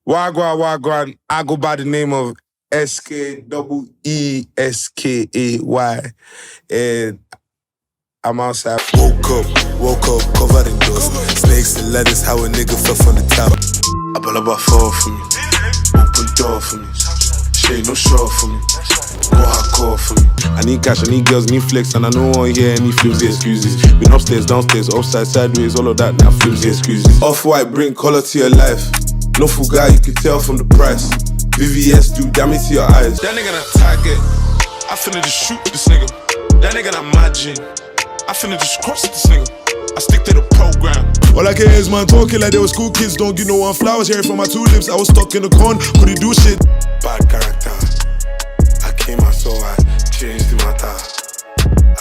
Wagwan, Wagwan. I go by the name of SKEESKAY. And I'm outside. Woke up, covered in dust. Snakes and ladders, how a nigga fell from the tower. I ball about fall for me. Open door for me. Shade no short for me. More hardcore for me. I need cash, I need girls, I need flex, and I don't want to hear any flimsy excuses. Been upstairs, downstairs, upside, sideways, all of that, now flimsy excuses. Off-white, bring color to your life. No full guy, you can tell from the price. VVS, do damage to your eyes. That nigga not target. I finna just shoot this nigga. That nigga not my G. I finna just cross this nigga. I stick to the program. All I care is man talking like they was school kids. Don't give no one flowers, hearing from my tulips. I was stuck in the corn, couldn't do shit. Bad character. I came out so I changed the matter.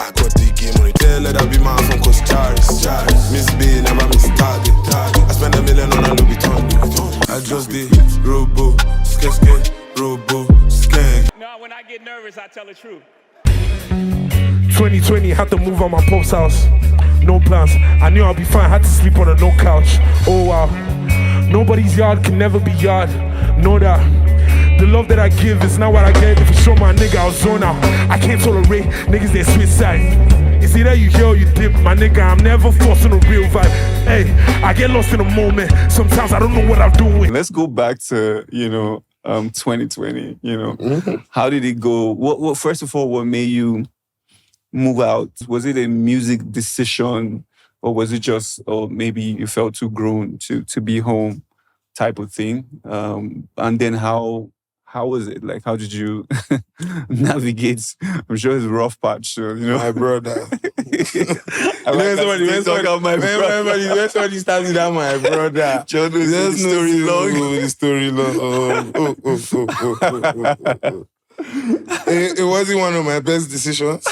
I got the game on it. Yeah, let that be my phone, cause Charis. Miss B, never miss target. I spend $1 million on a Louis Vuitton. I just did robo, skeng, robo, skeng. No, when I get nervous, I tell the truth. 2020, had to move out my pop's house. No plans, I knew I'd be fine, had to sleep on a no couch. Oh wow, nobody's yard can never be yard. Know that. The love that I give is not what I get. If you show my nigga, I'll zone out. I can't tolerate niggas that switch sides. It's either you hear or you dip, my nigga. I'm never forcing a real vibe. Hey, I get lost in a moment. Sometimes I don't know what I'm doing. Let's go back to 2020. How did it go? What first of all, what made you move out? Was it a music decision, or was it just, or maybe you felt too grown to be home, type of thing? And then how was it? Like, how did you navigate? I'm sure it's a rough patch. So, My brother. When somebody starts with that, my brother. John knows the story long. The story long. It wasn't one of my best decisions.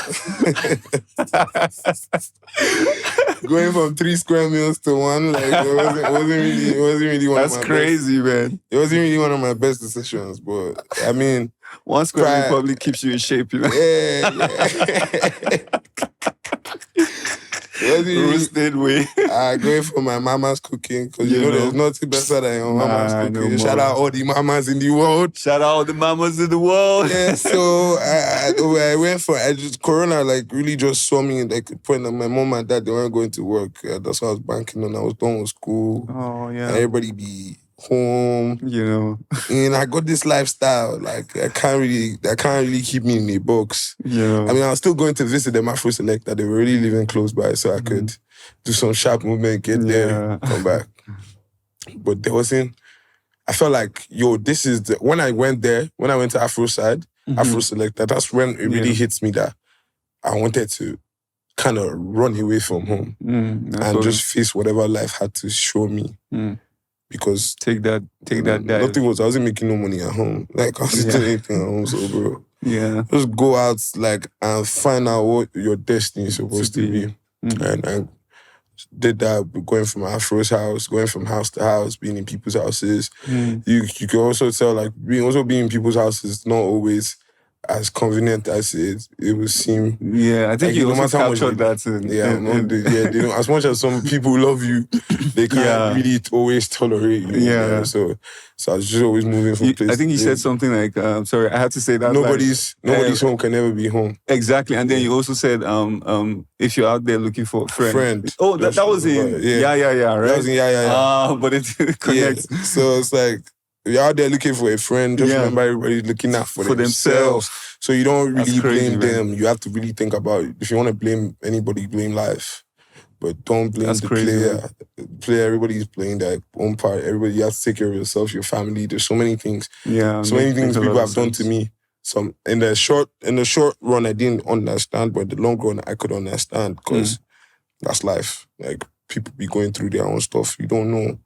Going from 3 square meals to 1, like it wasn't really one of my That's crazy, man. It wasn't really one of my best decisions, but I mean, 1 square meal probably keeps you in shape, Yeah. Roasted way. Going for my mama's cooking, because there's nothing better than your mama's cooking. Shout out all the mamas in the world. Shout out all the mamas in the world. Yeah, so I went for Corona, like really just saw me like the point that my mom and dad, they weren't going to work. That's what I was banking on. I was done with school. Oh yeah. And everybody be home. And I got this lifestyle. Like I can't really keep me in a box. Yeah. I mean, I was still going to visit them Afro Selector. They were really living close by, so I could do some sharp movement, get there, come back. But there wasn't. I felt like, this is when I went there, when I went to Afro side, Afro Selector, that's when it really hits me that I wanted to kind of run away from home and just face whatever life had to show me. Because take that dive. I wasn't making no money at home. Like I wasn't doing anything at home, so bro. Yeah. Just go out and find out what your destiny is supposed to be. And I did that, going from Afro's house, going from house to house, being in people's houses. You can also tell, like, being in people's houses is not always as convenient as it would seem. Yeah, I think you also captured that. They don't, as much as some people love you, they can't really always tolerate you. Yeah. So I was just always moving from place. I think you said something like, sorry, I had to say that. Nobody's home can never be home. Exactly. And then you also said, if you're out there looking for a friend. Oh, that was in right? That was in but it connects. Yeah. So it's like, you're out there looking for a friend, just remember everybody's looking out for themselves. So you don't really blame them. You have to really think about it. If you want to blame anybody, blame life. But don't blame the player. Player, everybody's playing their own part. Everybody, you have to take care of yourself, your family. There's so many things. Yeah. So many things people have done to me. Some in the short run, I didn't understand, but in the long run, I could understand, because that's life. Like, people be going through their own stuff. You don't know.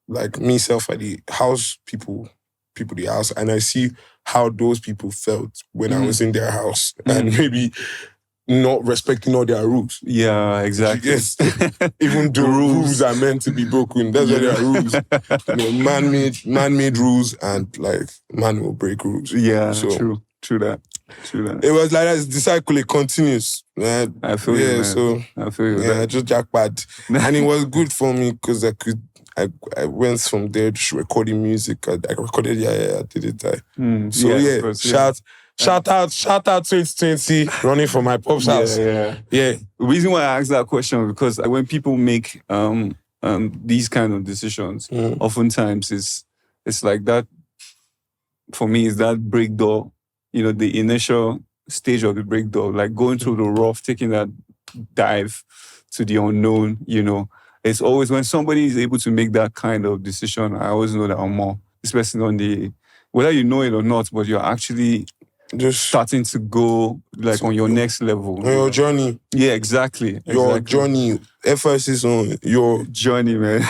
Like myself, at the house, people the house, and I see how those people felt when I was in their house, and maybe not respecting all their rules. Yeah, exactly. Yes. Even the rules are meant to be broken. That's what their rules. Man-made rules, and like man will break rules. Yeah, so, true that. It was like that. The cycle, it continues. I feel you, man. So I feel you. I just jackpot, and it was good for me because I I went from there just recording music. I recorded, I did it. So of course, shout out 2020, running for my pop's house. Yeah. Yeah. The reason why I asked that question because when people make these kind of decisions, oftentimes it's like that. For me, is that break door, the initial stage of the break door, like going through the rough, taking that dive to the unknown, It's always when somebody is able to make that kind of decision, I always know that I'm more, especially on whether you know it or not, but you're actually just starting to go like on your next level. On your journey. Yeah, exactly. Your journey. Emphasis on your journey, man.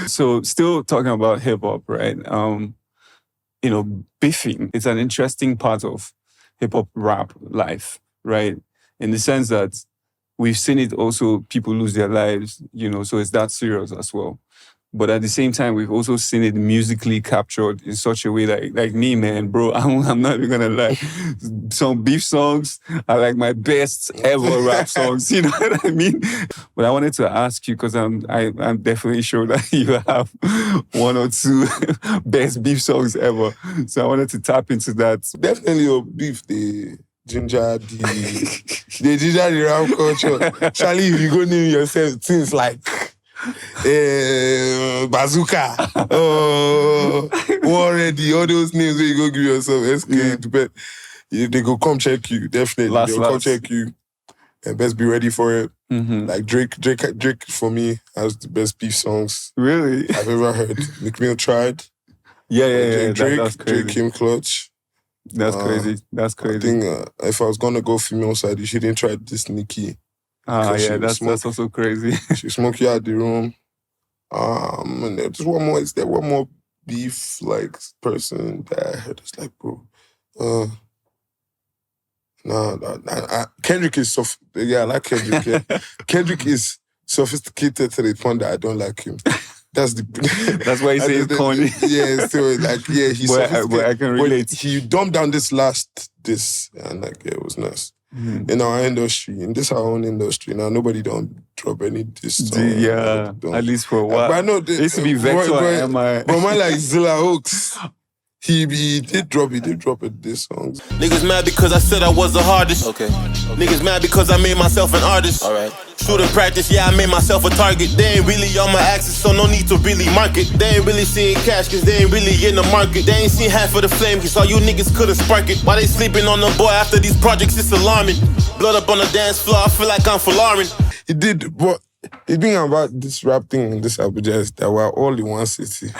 So still talking about hip hop, right? Beefing, it's an interesting part of hip hop rap life, right? In the sense that we've seen it also, people lose their lives, so it's that serious as well. But at the same time, we've also seen it musically captured in such a way that, like me, man, bro, I'm not even gonna lie. Some beef songs are like my best ever rap songs, you know what I mean? But I wanted to ask you, because I'm definitely sure that you have one or two best beef songs ever. So I wanted to tap into that. Definitely your beef, the ginger, the rap culture. Charlie, if you go name yourself things like Bazooka, already all those names where you go give yourself SK, but they go come check you, definitely. They'll come check you. And best be ready for it. Like Drake for me has the best beef songs really I've ever heard. McMill tried. Yeah. Drake came clutch. That's crazy. That's crazy. I think if I was gonna go female side, you shouldn't try this Nicki. That's also crazy. She smoked you out the room. And there's one more. Is there one more beef like person that I heard? It's like, bro, Kendrick is I like Kendrick. Yeah. Kendrick is sophisticated to the point that I don't like him. That's why he says corny. Yeah, so he's sophisticated. But I can relate. He dumbed down this, and it was nice. In our industry, in our own industry, now nobody don't drop any diss song. Yeah, at least for a while. But I know it used to be Vector and MI. But man like Zilla Hooks, he did drop it this songs. Niggas mad because I said I was the hardest. Okay. Niggas mad because I made myself an artist. Alright. Shooting practice, I made myself a target. They ain't really on my axis, so no need to really market. They ain't really seeing cash, cause they ain't really in the market. They ain't seen half of the flame, cause all you niggas could've spark it. Why they sleeping on the boy after these projects, it's alarming. Blood up on the dance floor, I feel like I'm for Lauren. He did, but the thing about this rap thing in this Abuja is that we're all in one city.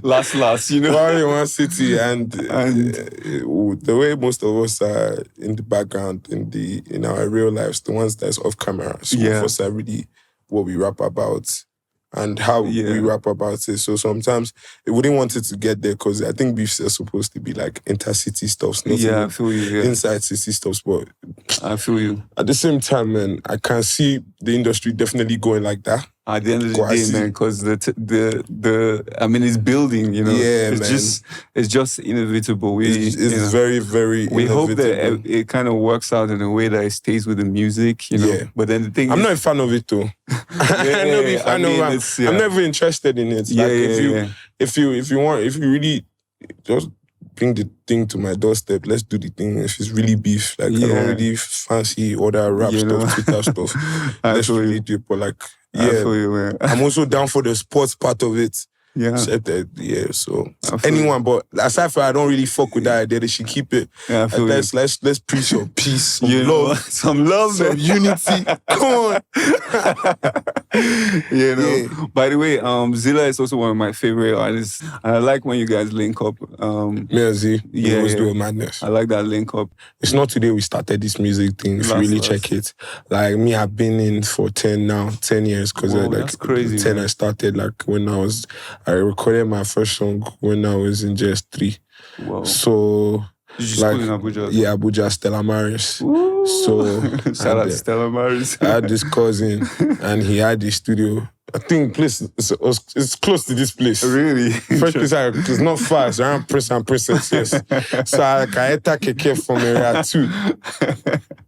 last, We're all in one city, and the way most of us are in the background, in our real lives, the ones that's off camera, some of us are really what we rap about and how we rap about it. So sometimes we wouldn't want it to get there because I think beefs are supposed to be like intercity stuff. I feel you. Inside city stuff, but I feel you. At the same time, man, I can see the industry definitely going like that. At the end of the day, man, because it's building, Yeah, it's just inevitable. It's very, very we inevitable. hope that it kind of works out in a way that it stays with the music, Yeah. But then the thing I'm not a fan of it though. I'm not even interested in it. If you really just bring the thing to my doorstep, let's do the thing. If it's really beef, I don't really fancy other rap stuff, Twitter stuff. Let's really do it, but I feel you, man. I'm also down for the sports part of it. Yeah. So anyone, but aside from I don't really fuck with that idea, they should keep it. Yeah, I feel let's preach your peace, some love, some some unity. Come on. By the way, Zilla is also one of my favorite artists. And I like when you guys link up. Me and Z, we always do a madness. I like that link up. It's not today we started this music thing. If you really check it, like me, I've been in for 10 years because that's crazy. 10 man. I started when I recorded my first song when I was in JS3. Wow. So Did you school in Abuja? Yeah, Abuja, Stella Maris. Woo! So shout out to Stella Maris. I had this cousin and he had the studio I think place it's close to this place. Really? First place it's not far, it's around Prince and Princess, yes. So I enter keke from area 2.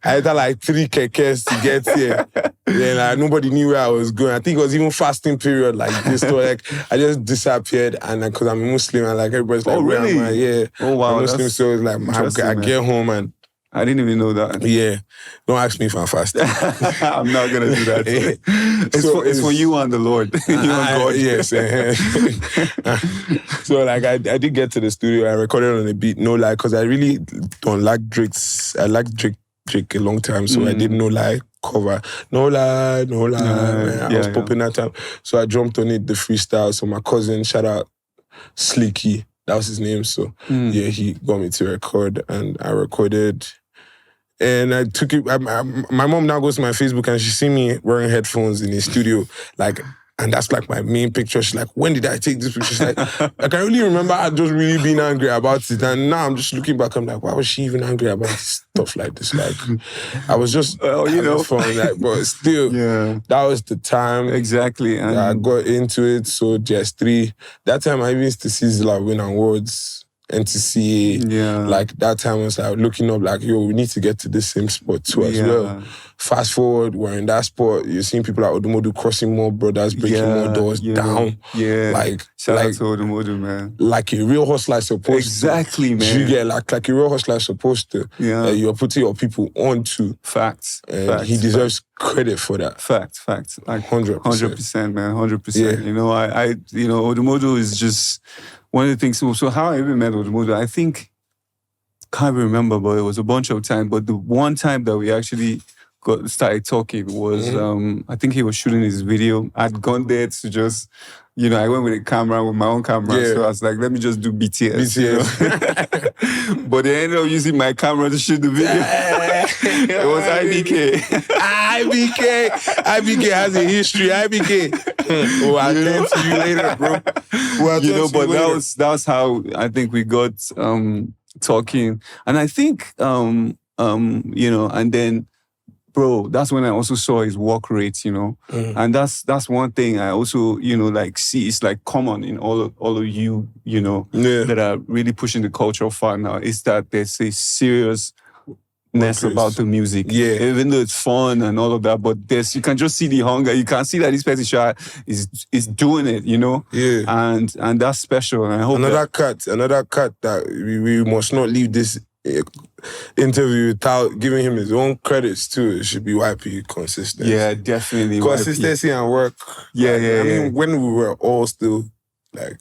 I enter like 3 kekes to get here. Then like, nobody knew where I was going. I think it was even fasting period like this. So like I just disappeared, and because I'm a Muslim and like everybody's like, oh really? Where am I? Yeah. Oh wow. I'm Muslim, so it's like I get home and I didn't even know that. Yeah. Don't ask me if I'm fasting. I'm not going to do that. It's for you and the Lord. You and God. Yes. So like I did get to the studio. I recorded on a beat, no lie, because I really don't like Drake's. I like Drake a long time, so I did no lie cover. No lie. I was popping that time. So I jumped on it, the freestyle. So my cousin, shout out Slicky, that was his name. So yeah, he got me to record, and I recorded. And I took it. My mom now goes to my Facebook and she see me wearing headphones in the studio, like, and that's like my main picture. She's like, "When did I take this picture?" She's like, I can really remember I just really being angry about it, and now I'm just looking back. I'm like, why was she even angry about stuff like this? Like, I was just, fun, like, but still, that was the time exactly. And I got into it. So JS3, that time I used to see Zilla win awards. NTCA, like that time I was like looking up like, yo, we need to get to this same spot too as well. Fast forward, we're in that spot, you're seeing people like Odumodu crossing more brothers, breaking more doors down. Yeah. Like, shout out to Odumodu, man. Like a real hustler is supposed exactly, to. Man. You get like a real hustler is supposed to. Yeah. You're putting your people onto. Facts. And he deserves credit for that. Facts. Like 100%. 100%, man. 100%. You know, I Odumodu is just one of the things. So how I even met Odumodu, I think, can't even remember, but it was a bunch of times. But the one time that we actually started talking was, I think he was shooting his video. I'd gone there to just, I went with a camera, with my own camera. So I was like, let me just do BTS. But they ended up using my camera to shoot the video. It was IBK. IBK has a history. IBK. I'll tell to you later, bro. But that was how I think we got talking. And I think, and then, bro, that's when I also saw his work rate, and that's one thing I also, see. It's like common in all of you, that are really pushing the culture far now. Is that there's a seriousness about the music, even though it's fun and all of that, but you can just see the hunger. You can see that this person is doing it, and that's special. And I hope another cut that we must not leave this interview without giving him his own credits too. It should be YP consistency. Yeah, definitely. Consistency YP. And work. Yeah. I mean, when we were all still like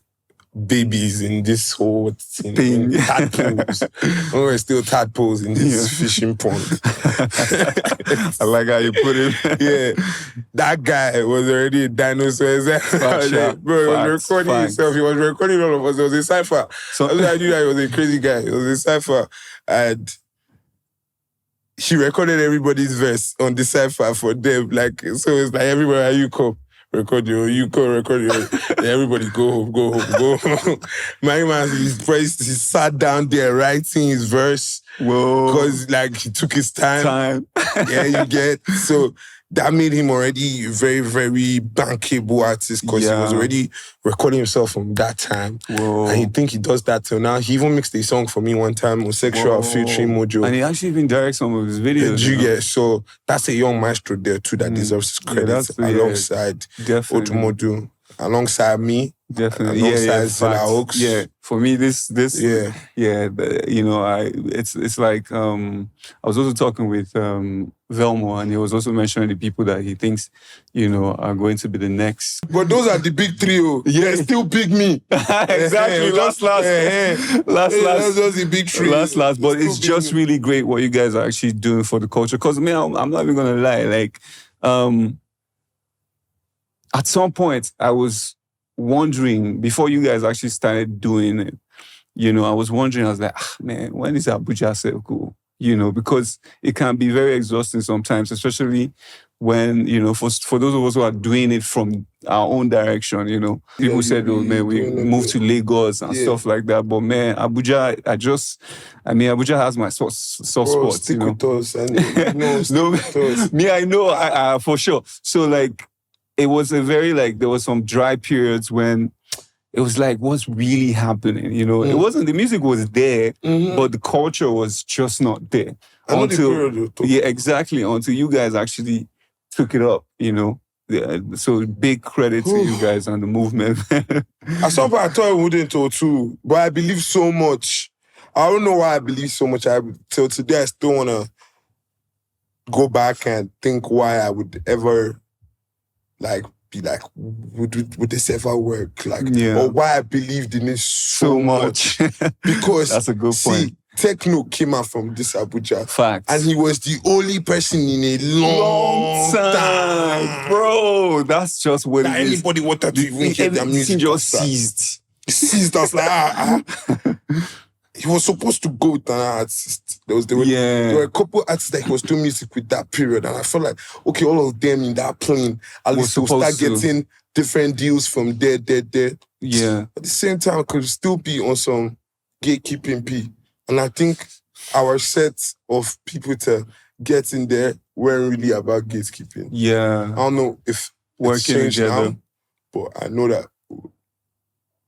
babies in this whole thing. Tadpoles. When we were still tadpoles in this fishing pond. I like how you put it. That guy was already a dinosaur. Bro, he was recording himself. He was recording all of us. It was a cypher. I knew that he was a crazy guy. It was a cypher. And he recorded everybody's verse on the cypher for them. Like, so it's like everywhere you come. Record you go record your. Everybody go home. My man, he sat down there writing his verse. Whoa. Because like he took his time. Yeah, you get. So that made him already very, very bankable artist because he was already recording himself from that time. Whoa. And he think he does that till now. He even mixed a song for me one time on Sexual featuring Mojo. And he actually even directs some of his videos. So that's a young maestro there too that deserves his credit alongside Odumodu, alongside me. Definitely, alongside Zilla Oaks. Yeah, for me, it's like I was also talking with Velmo, and he was also mentioning the people that he thinks, are going to be the next. But those are the big trio. Yeah, still big me. Exactly. Last. That's just the big trio. Last. But it's just really great what you guys are actually doing for the culture. Because I'm not even gonna lie. Like, at some point, I was wondering, before you guys actually started doing it, I was wondering, I was like, man, when is Abuja Circle? Because it can be very exhausting sometimes, especially when, for those of us who are doing it from our own direction, people said, oh man, we moved to Lagos and stuff like that. But man, Abuja, Abuja has my soft spots, stick with us and me, I know, for sure. So like, it was a very like, there was some dry periods when it was like, what's really happening? You know, it wasn't, the music was there, but the culture was just not there. Yeah, exactly. Until you guys actually took it up, you know. Yeah, so big credit to you guys and the movement. At some point I thought I wouldn't too, but I believe so much. I don't know why I believe so much. Till today I still want to go back and think why I would ever like be like, would this ever work? Like, or why I believed in it so much. Because that's a good point. Techno came out from this Abuja. Facts. And he was the only person in a long time. Bro, that's just what it is. Anybody wanted to even hear their music. Just seized. Seized us like, He was supposed to go with an artist. There were a couple artists that he was doing music with that period. And I felt like, okay, all of them in that plane, at least we'll start getting different deals from there. Yeah. At the same time, I could still be on some gatekeeping P. And I think our set of people to get in there weren't really about gatekeeping. Yeah. I don't know if working together. Now, but I know that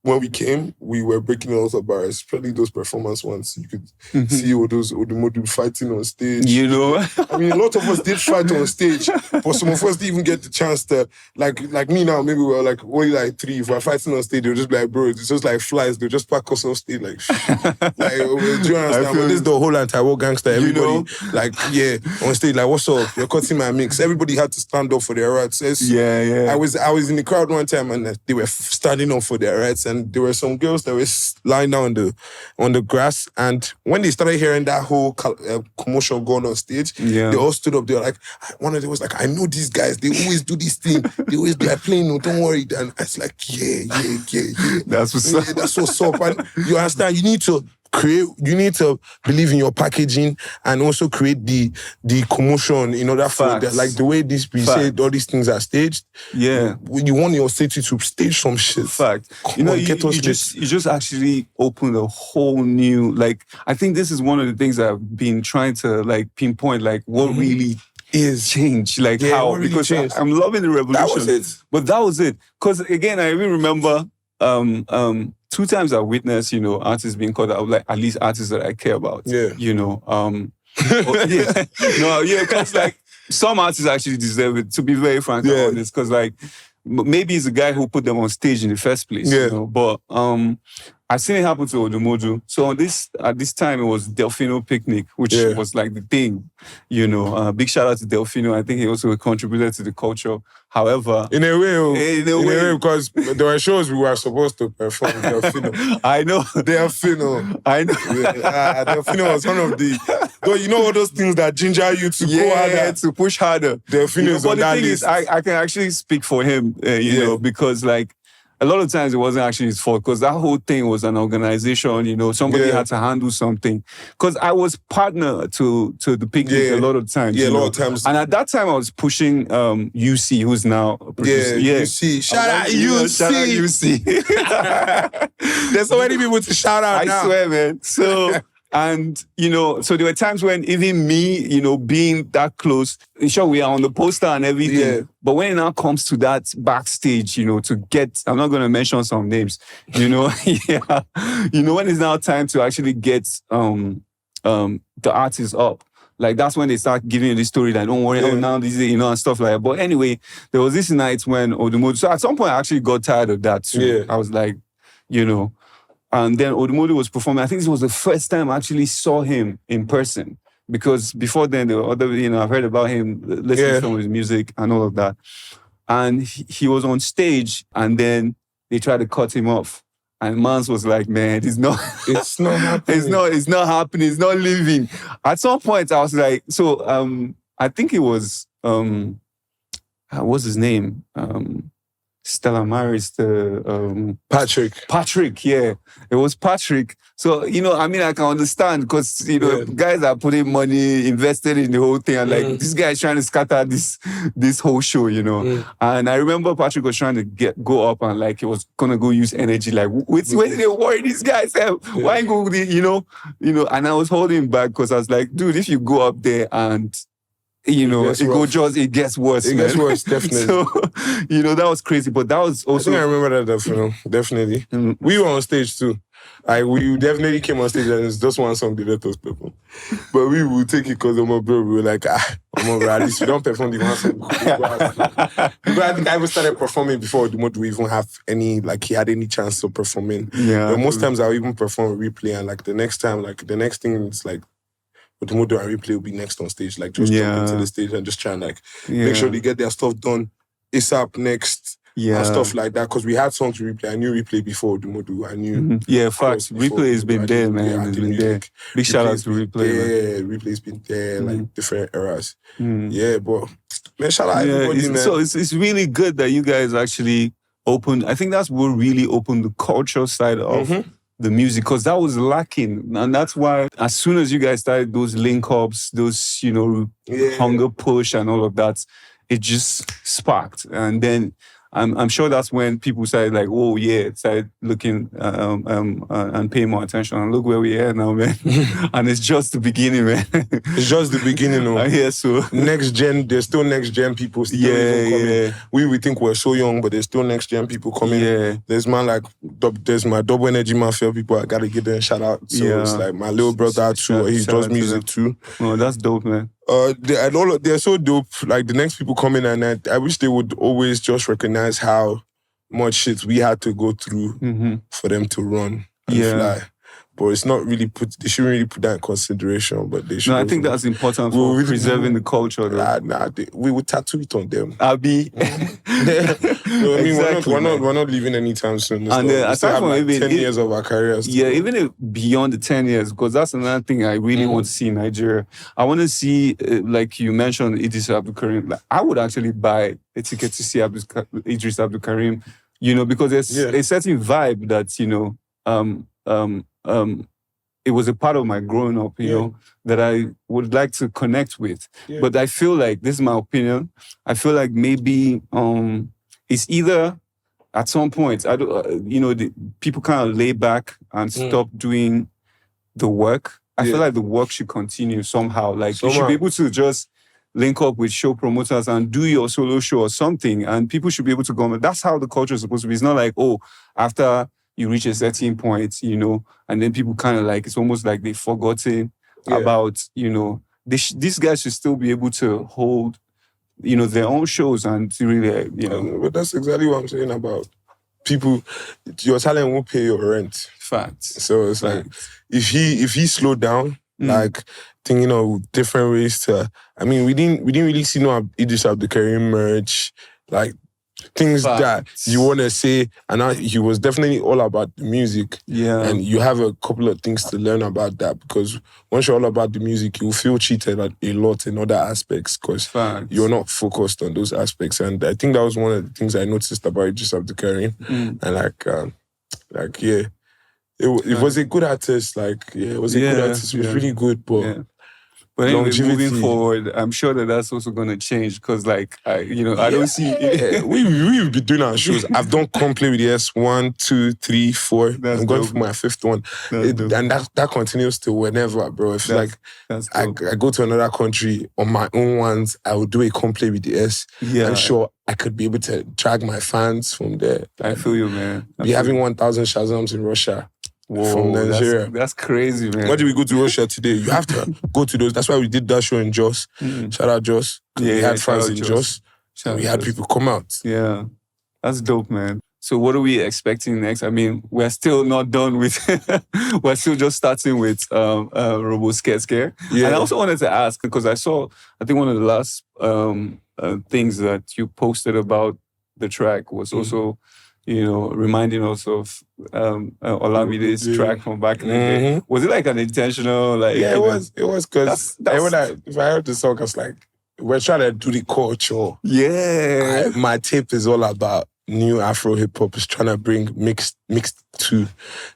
when we came, we were breaking a lot of barriers, especially those performance ones. You could see all those Odumodu fighting on stage. You know? I mean, a lot of us did fight on stage, but some of us didn't even get the chance to, like me now, maybe we were like only like 3. If we're fighting on stage, they'll just be like, bro, it's just like flies. They'll just pack us on stage like, do you understand? But this is the whole anti-war gangster. Everybody, on stage, like, what's up? You're cutting my mix. Everybody had to stand up for their rights. Yeah. I was in the crowd one time and they were standing up for their rights, and there were some girls that were lying down on the grass, and when they started hearing that whole commotion going on stage, they all stood up. They were like, one of them was like, I know these guys, they always do this thing, they always be like playing, no, don't worry. And I was like, yeah. That's what's up. That's what's up. And you understand, you need to believe in your packaging and also create the commotion in order for that. Like the way we say all these things are staged. Yeah. You want your city to stage some shit. Fact. You just actually opened a whole new, like, I think this is one of the things I've been trying to like pinpoint, like what really is change, like how, really, because I'm loving the revolution. That was it. But that was it. Because again, I even remember 2 times I witnessed, artists being called out, like at least artists that I care about. Yeah. Because like some artists actually deserve it, to be very frank and honest, because like maybe it's the guy who put them on stage in the first place. But I've seen it happen to Odumodu. So at this time, it was Delfino Picnic, which was like the thing. Big shout out to Delfino. I think he also contributed to the culture. However, in a way, because there were shows we were supposed to perform Delfino. I know. Delfino. I know. Delfino was one of the... Though you know all those things that ginger you to go harder. To push harder. Delfino is on that list. I can actually speak for him, because like, a lot of times it wasn't actually his fault, because that whole thing was an organization, somebody had to handle something. Because I was partner to the picnic a lot of times. Yeah, a lot of times. And at that time I was pushing UC, who's now a producer. UC. Shout out UC. Shout out UC. There's so many people to shout out now. I swear, man. So... And, so there were times when even me, being that close, sure, we are on the poster and everything. Yeah. But when it now comes to that backstage, to get, I'm not going to mention some names, when it's now time to actually get the artists up. Like, that's when they start giving you the story that, don't worry, now this is, and stuff like that. But anyway, there was this night when Odumodu, so at some point I actually got tired of that too. Yeah. I was like, and then Odumodu was performing. I think this was the first time I actually saw him in person. Because before then, there were other, I've heard about him, listening to some of his music and all of that. And he was on stage, and then they tried to cut him off. And Mans was like, man, it's not happening. It's not happening. It's not living. At some point, I was like, I think it was, what's his name? Stella Maris, Patrick, yeah. It was Patrick. So, I can understand, because, guys are putting money, invested in the whole thing, and like, this guy is trying to scatter this whole show, And I remember Patrick was trying to go up, and like, he was gonna go use energy, like, wait, they worry these guys, why go, and I was holding back, because I was like, dude, if you go up there and you know, gets rough. it gets worse. It man. gets worse, definitely. So, you know, that was crazy. But that was I also. think I remember that film, definitely. We were on stage too. We definitely came on stage and it's just one song they let us perform. But we would take it because bro, we were like, bro, at least we don't perform the one song. Because I think I even started performing before the mode we even have any, like he had any chance of performing. Yeah. But most times I'll even perform a replay and like the next time, like the next thing is like, but the mode and replay will be next on stage. Like just jump into the stage and just try and like make sure they get their stuff done ASAP next. And stuff like that, because we had songs to replay. I knew replay before the module. I knew. Yeah, facts. Replay has been there, man. It's been there. Big shout out to replay. Yeah, replay's been there, like different eras. Yeah, but man, shout out everybody, man. So it's really good that you guys actually opened. I think that's what really opened the culture side of the music, because that was lacking, and that's why as soon as you guys started those link ups, those hunger push and all of that, it just sparked, and then. I'm sure that's when people started like, oh yeah, started looking and paying more attention. And look where we are now, man. And it's just the beginning, man. It's just the beginning, though. Yeah, so next gen, there's still next gen people still even coming. Yeah. We think we're so young, but there's still next gen people coming. Yeah. There's there's my Double Energy Mafia people. I gotta give them a shout out. So it's like my little brother too. He does music too. Oh, that's dope, man. They're so dope. Like the next people coming, and I wish they would always just recognize how much shit we had to go through for them to run and fly. But it's not really they shouldn't really put that in consideration. But they should. No, I think that's important for preserving the culture. We would tattoo it on them. Abi. We're not leaving anytime soon. And aside from like 10 years of our careers. Yeah, even beyond the 10 years, because that's another thing I really want to see in Nigeria. I want to see, like you mentioned, Idris Abdul Karim. Like, I would actually buy a ticket to see Idris Abdul Karim, because there's a certain vibe that, it was a part of my growing up, that I would like to connect with. Yeah. But I feel like, this is my opinion, I feel like maybe it's either at some point, people kind of lay back and stop doing the work. I feel like the work should continue somehow. Like you should be able to just link up with show promoters and do your solo show or something, and people should be able to go. That's how the culture is supposed to be. It's not like, after you reach a certain point, and then people kind of like, it's almost like they've forgotten about, these guys should still be able to hold, their own shows and to really, But that's exactly what I'm saying about people. Your talent won't pay your rent. Facts. So it's like, if he slowed down, like thinking of different ways to, we didn't really see no Idris Abdul Karim merch, like, things that you want to say, and he was definitely all about the music. Yeah. And you have a couple of things to learn about that, because once you're all about the music, you feel cheated a lot in other aspects because you're not focused on those aspects. And I think that was one of the things I noticed about Idris Abdul Karim. And it was a good artist. It was a good artist. It was really good, but... Yeah. But anyway, moving forward, I'm sure that's also going to change because, I don't see... We've been doing our shows. I've done Come Play with the S 1, 2, 3, 4. I'm going for my 5th one. And that continues to whenever, bro. If I go to another country on my own ones, I will do a Come Play with the S. Yeah. I'm sure I could be able to drag my fans from there. I feel you, man. Having 1,000 Shazams in Russia. Whoa, from Nigeria. That's crazy, man. Why did we go to Russia today? You have to go to those. That's why we did that show in Jos. Shout out Jos. We had fans in Jos. We had people come out. Yeah. That's dope, man. So what are we expecting next? We're still not done with... we're still just starting with Robo Scare. Yeah. And I also wanted to ask, because I saw, I think one of the last things that you posted about the track was also... reminding us of Olamide's track from back in the day. Was it like an intentional, it was because if I heard the song, I was like, we're trying to do the culture. Yeah. My tape is all about new Afro hip-hop. It's trying to bring mixed too.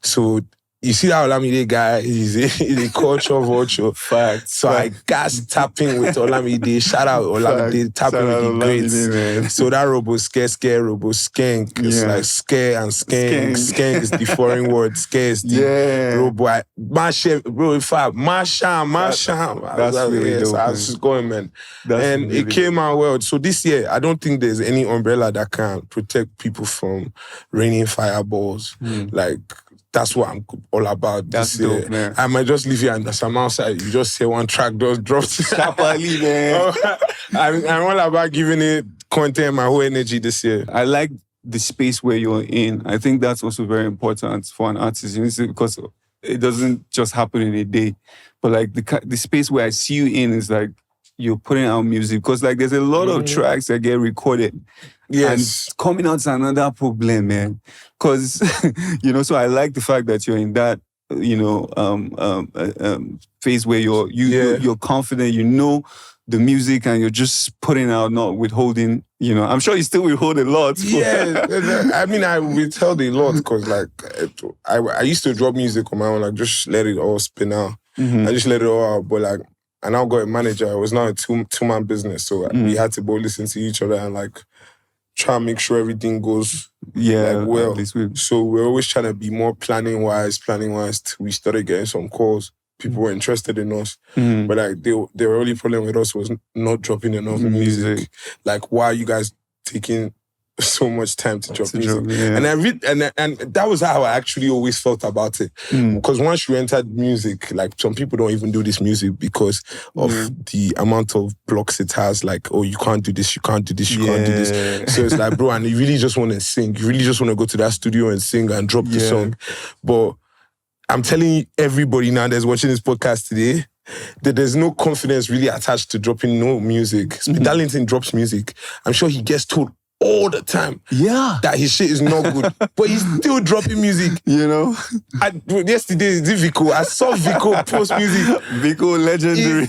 So you see that Olamide guy, he's a culture vulture. Facts. So I gas tapping with Olamide. Shout out Olamide, tapping Shout with out the Olamide, greats. man. So that robo skank. It's Yeah. like scare and skank. Skank is the foreign word. Scare is the robo. Bro, in fact, Masham. That's really dope. So I was just going, man. And really it came out well. So this year, I don't think there's any umbrella that can protect people from raining fireballs. Like, that's what I'm all about That's this year. dope, man. I might just leave you and as I'm outside, you just hear one track just dropped. Sharply, man. I'm all about giving it content, my whole energy this year. I like the space where you're in. I think that's also very important for an artist, because it doesn't just happen in a day. But like the space where I see you in is like you're putting out music. Because like there's a lot of tracks that get recorded. Yes. And coming out is another problem, man. Because, so I like the fact that you're in that, phase where you're confident, you know the music and you're just putting out, not withholding, I'm sure you still withhold a lot. Yeah. I mean, I withheld a lot because like I used to drop music on my own, like just let it all spin out. I just let it all out. But like, I now got a manager. It was now a two-man business. So we had to both listen to each other and like try and make sure everything goes well. So we're always trying to be more planning wise. We started getting some calls. People were interested in us. But like the only problem with us was not dropping enough music. Like, why are you guys taking so much time to drop music? And and that was how I actually always felt about it. Because once you entered music, like some people don't even do this music because of the amount of blocks it has. Like, oh, you can't do this, you can't do this, you can't do this. So it's like, bro, and you really just want to sing. You really just want to go to that studio and sing and drop the song. But I'm telling everybody now that's watching this podcast today that there's no confidence really attached to dropping no music. Speed Darlington drops music. I'm sure he gets told all the time that his shit is not good, but he's still dropping music. Yesterday, Vico, I saw Vico post music. Vico, legendary.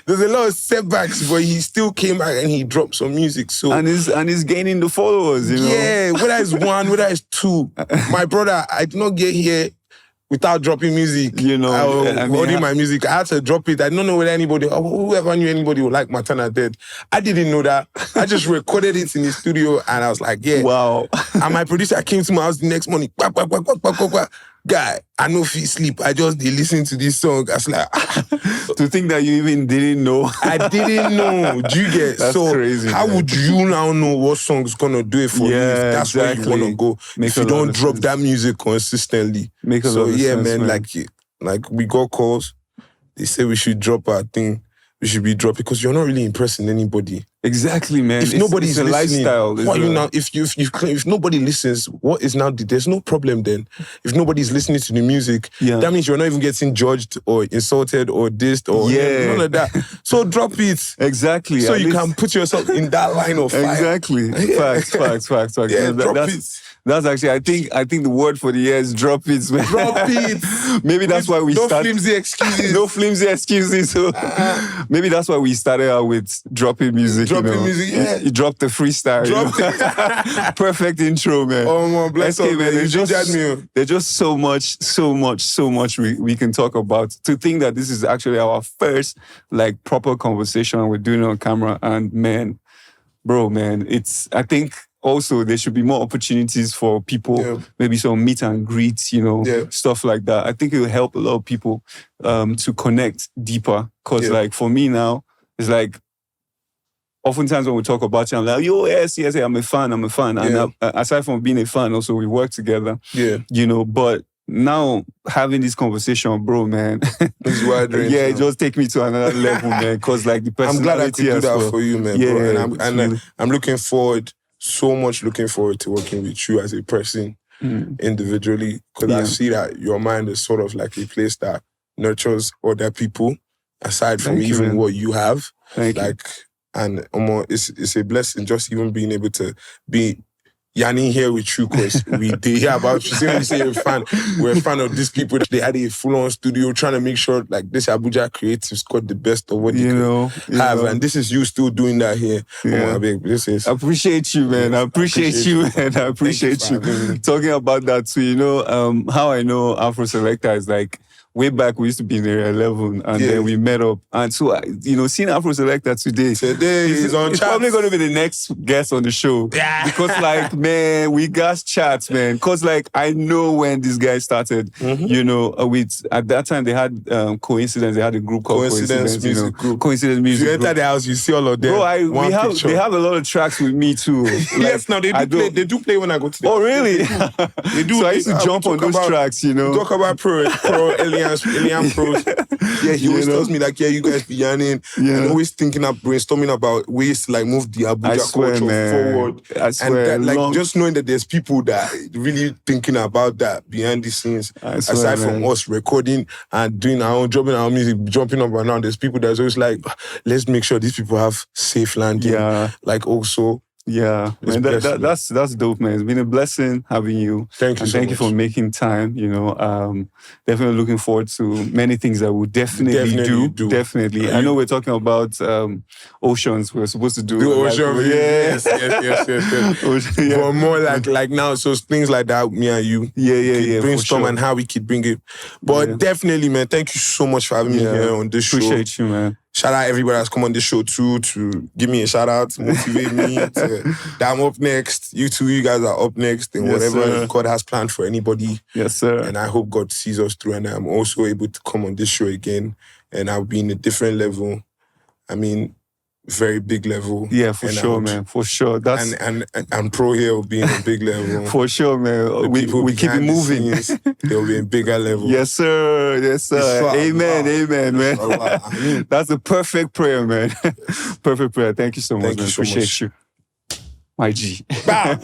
There's a lot of setbacks, but he still came back and he dropped some music. So and he's gaining the followers. Yeah, whether it's one, whether it's two. My brother, I did not get here without dropping music, holding my music. I had to drop it. I don't know whether anybody, or whoever knew anybody would like Matana Dead. I didn't know that. I just recorded it in the studio and I was like, wow. And my producer came to my house the next morning. Guy, I know if he sleep. I just listen to this song. I was like, to think that you even didn't know. I didn't know. Do you get? That's so crazy, how would you now know what song's gonna do it for you? If that's where you wanna go. If you don't drop that music consistently. So man, like we got calls. They say we should drop our thing. We should be dropping because you're not really impressing anybody. Exactly, man. If nobody's a listening, lifestyle. what you now? If nobody listens, what is now? There's no problem then. If nobody's listening to the music, that means you're not even getting judged or insulted or dissed or none of that. So drop it. Exactly. So you can put yourself in that line of fire. Exactly. Facts. Yeah, drop it. That's actually, I think the word for the year is drop it, man. Drop it. Maybe that's why we started. No flimsy excuses. No flimsy excuses. So maybe that's why we started out with dropping music. Music, You dropped the freestyle. Perfect intro, man. Oh, man, bless up, man. There's just so much we can talk about. To think that this is actually our first like proper conversation we're doing on camera, and man, I think also there should be more opportunities for people, maybe some meet and greets, stuff like that. I think it will help a lot of people to connect deeper. Because like for me now, it's like oftentimes when we talk about you, I'm like, yes, I'm a fan. And aside from being a fan, also we work together. But now having this conversation, bro, man, it's wide range. It just take me to another level, man. Because like the personality. I'm glad I could do that for you, man. Bro. And I'm looking forward to working with you as a person individually, because I see that your mind is sort of like a place that nurtures other people aside from even what you have. Thank you. And it's a blessing just even being able to be Yanni here with you because they hear about you. See when you say you're a fan, we're a fan of these people. They had a full-on studio trying to make sure like this Abuja creatives got the best of what they could have. And this is you still doing that here. Yeah. This is... I appreciate you, man. I appreciate you, man. I appreciate you. Talking about that too, you know, how I know Afro Selector is like, way back, we used to be in Area 11, and then we met up. And so, you know, seeing Afro Selector today is on it's chat. probably going to be the next guest on the show. Yeah. Because, like, man, we got chats, man. Because, like, I know when this guy started, you know, at that time, they had Coincidence. They had a group called Coincidence Music Group. Coincidence Music If you enter the house, you see all of them. Bro, they have a lot of tracks with me, too. Yes, now they do play when I go to the Oh, really? They do. So I used to jump on those tracks, you know. Talk about Pro Alien Pros. Yeah, he always tells me like, you guys be yarning and always brainstorming about ways to like move the Abuja culture forward. I swear, and that, like just knowing that there's people that are really thinking about that behind the scenes, aside from us recording and doing our own job in our music, jumping up and down. There's people that's always like, let's make sure these people have safe landing. Yeah, like also. Yeah, man, that's dope, man. It's been a blessing having you. Thank you so thank much. you for making time. You know, definitely looking forward to many things that we'll definitely do. Definitely. I know we're talking about Oceans. We're supposed to do Ocean. Yes. But more like now, so things like that, me and you. Yeah. Brainstorm and how we could bring it. But definitely, man, thank you so much for having me here on this show. Appreciate you, man. Shout out everybody that's come on this show too to give me a shout out, to motivate me. That I'm up next. You two, you guys are up next. And whatever God has planned for anybody. Yes, sir. And I hope God sees us through and I'm also able to come on this show again. And I'll be in a different level. I mean, very big level. Yeah, for sure, man. For sure. That's and Pro here will be in a big level. For sure, man. We keep it moving. They'll be in bigger level. Yes, sir. Yes, sir. Amen, man. That's a perfect prayer, man. Perfect prayer. Thank you so much, man. You so Appreciate much. you. My G. Bow.